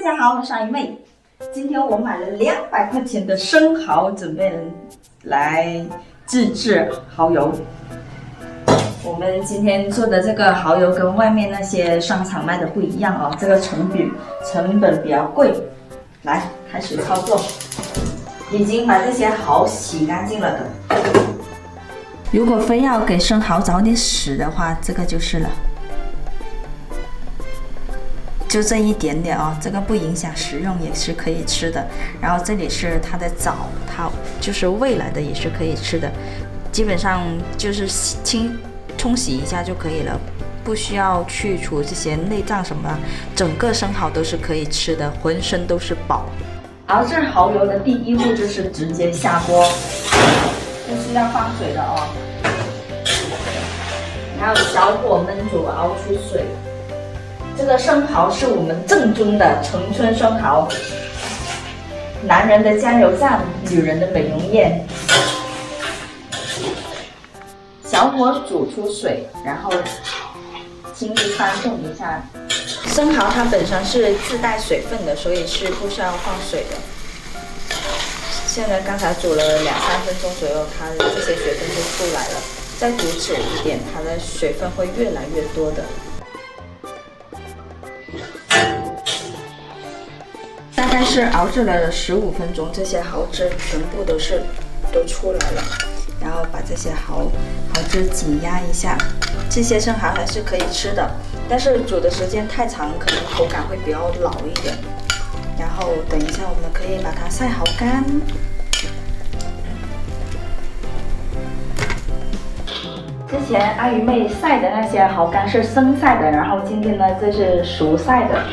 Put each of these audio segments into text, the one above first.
家好，我是阿姨妹。今天我买了200块钱的生蚝，准备来自制蚝油。我们今天做的这个蚝油跟外面那些商场卖的不一样哦，这个成本比较贵。来，开始操作。已经把这些蚝洗干净了的。如果非要给生蚝找点屎的话，这个就是了。就这一点点哦，这个不影响食用，也是可以吃的。然后这里是它的藻，它就是喂来的，也是可以吃的。基本上就是冲洗一下就可以了，不需要去除这些内脏什么的。整个生蚝都是可以吃的，浑身都是宝。熬制蚝油的第一步就是直接下锅，这是要放水的哦。然后小火焖煮，熬出水。这个生蚝是我们正宗的城村生蚝，男人的加油站，女人的美容院。小火煮出水，然后轻力翻动一下。生蚝它本身是自带水分的，所以是不需要放水的。现在刚才煮了2-3分钟左右，它这些水分就出来了。再煮久一点，它的水分会越来越多的。大概是熬制了15分钟，这些蚝汁全部都出来了。然后把这些蚝汁挤压一下，这些生蚝还是可以吃的，但是煮的时间太长，可能口感会比较老一点。然后等一下我们可以把它晒好干。之前阿姨妹晒的那些蚝干是生晒的，然后今天呢这是熟晒的。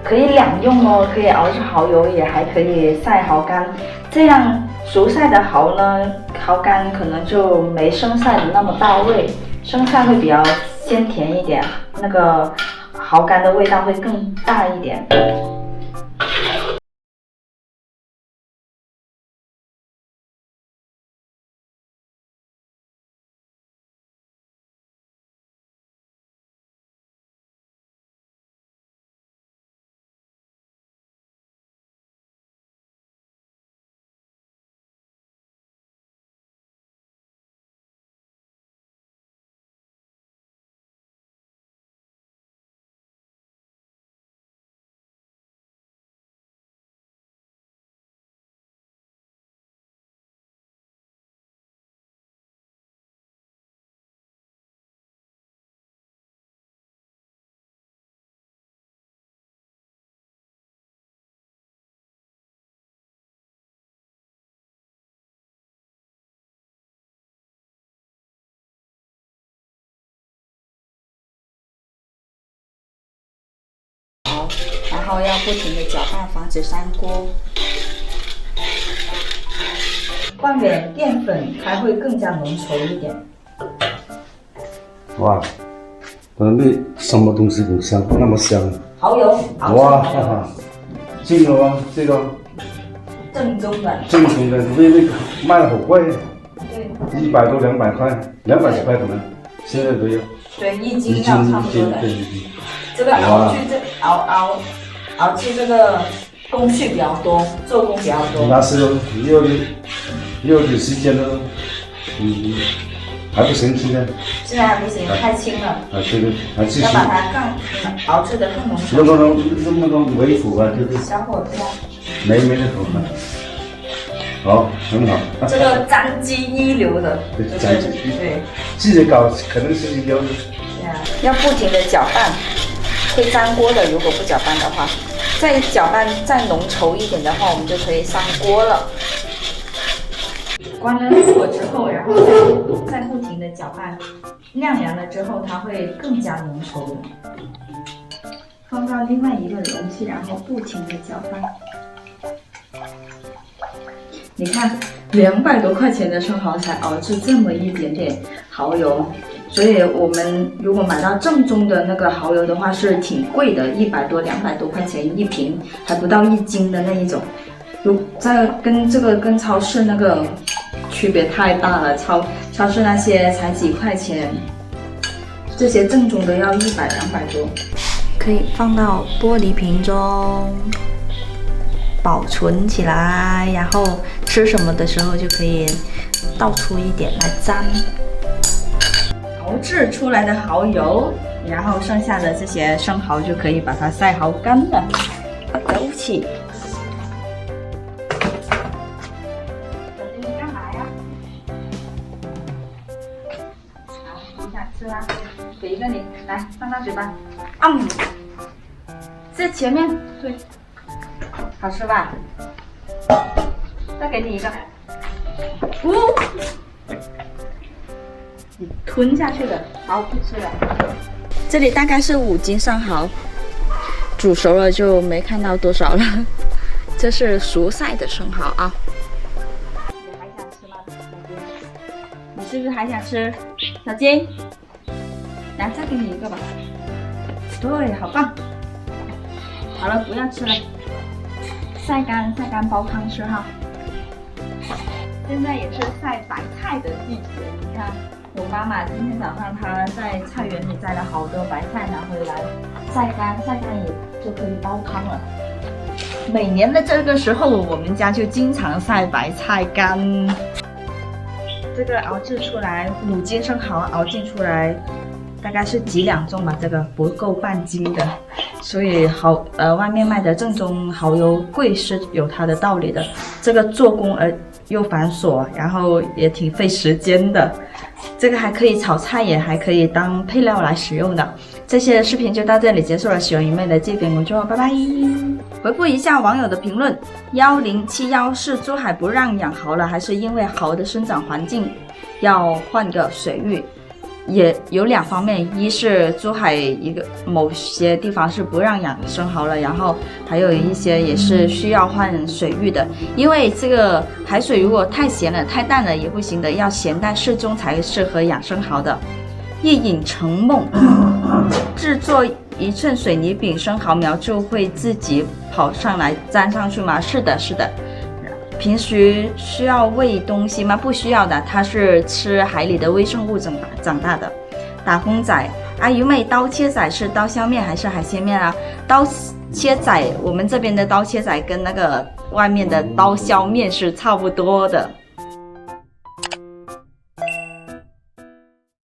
可以两用哦，可以熬制蚝油，也还可以晒蚝干。这样熟晒的蚝呢，蚝干可能就没生晒的那么到位，生晒会比较鲜甜一点，那个蚝干的味道会更大一点。然后要不停的搅拌，防止粘锅。放点淀粉，它会更加浓稠一点。哇，那什么东西很香，那么香？蚝油。哇，这个吗？这个正宗的。正宗的，那个卖的好贵，对，100多200块，200块可能，现在都有。对，1斤要差不多的。这个熬制这个工序比较多，做工比较多。那是又有时间了，还不行现在。现在还不行，太轻了。啊，这个还继续。要把它更熬制的更浓稠。那种微腐啊，就是小火锅。没的口感。好，很好。这个张记一流的，对，自己搞可能是一流的。对啊，要不停的搅拌，会粘锅的。如果不搅拌的话，再搅拌再浓稠一点的话，我们就可以上锅了。关了火之后，然后再不停的搅拌，晾凉了之后，它会更加浓稠的。放到另外一个容器，然后不停的搅拌。你看，200多块钱的生蚝才熬制这么一点点蚝油，所以我们如果买到正宗的那个蚝油的话，是挺贵的，100多200多块钱一瓶，还不到1斤的那一种。跟超市那个区别太大了，超市那些才几块钱，这些正宗的要100、200多。可可以放到玻璃瓶中保存起来，然后吃什么的时候就可以倒出一点来沾。熬制出来的蚝油，然后剩下的这些生蚝就可以把它晒好干了，走起。小金，你干嘛呀？好，你想吃啦？给一个你，来放到嘴巴，这前面对，好吃吧？再给你一个，你吞下去的，好，不吃了。这里大概是5斤生蚝，煮熟了就没看到多少了。这是熟晒的生蚝啊。你还想吃吗，小金？你是不是还想吃，小金？来，再给你一个吧。对，好棒。好了，不要吃了，晒干煲汤吃哈。现在也是晒白菜的季节，你看我妈妈今天早上她在菜园里摘了好多白菜拿回来晒干也就可以煲汤了。每年的这个时候，我们家就经常晒白菜干。这个熬制出来5斤生蚝熬制出来。大概是几两重吧，这个不够半斤的，所以外面卖的正宗蚝油贵是有它的道理的。这个做工又繁琐，然后也挺费时间的。这个还可以炒菜，也还可以当配料来使用的。这些视频就到这里结束了，喜欢鱼妹的记得点关注，拜拜。回复一下网友的评论：1071是珠海不让养蚝了，还是因为蚝的生长环境要换个水域？也有2方面，一是珠海某些地方是不让养生蚝了，然后还有一些也是需要换水域的，因为这个海水如果太咸了、太淡了也不行的，要咸淡适中才适合养生蚝的。一饮成梦，制作1寸水泥饼，生蚝苗就会自己跑上来粘上去吗？是的，是的。平时需要喂东西吗？不需要的，它是吃海里的微生物长大的。打工仔，阿鱼妹，刀切仔是刀削面还是海鲜面啊？刀切仔，我们这边的刀切仔跟那个外面的刀削面是差不多的。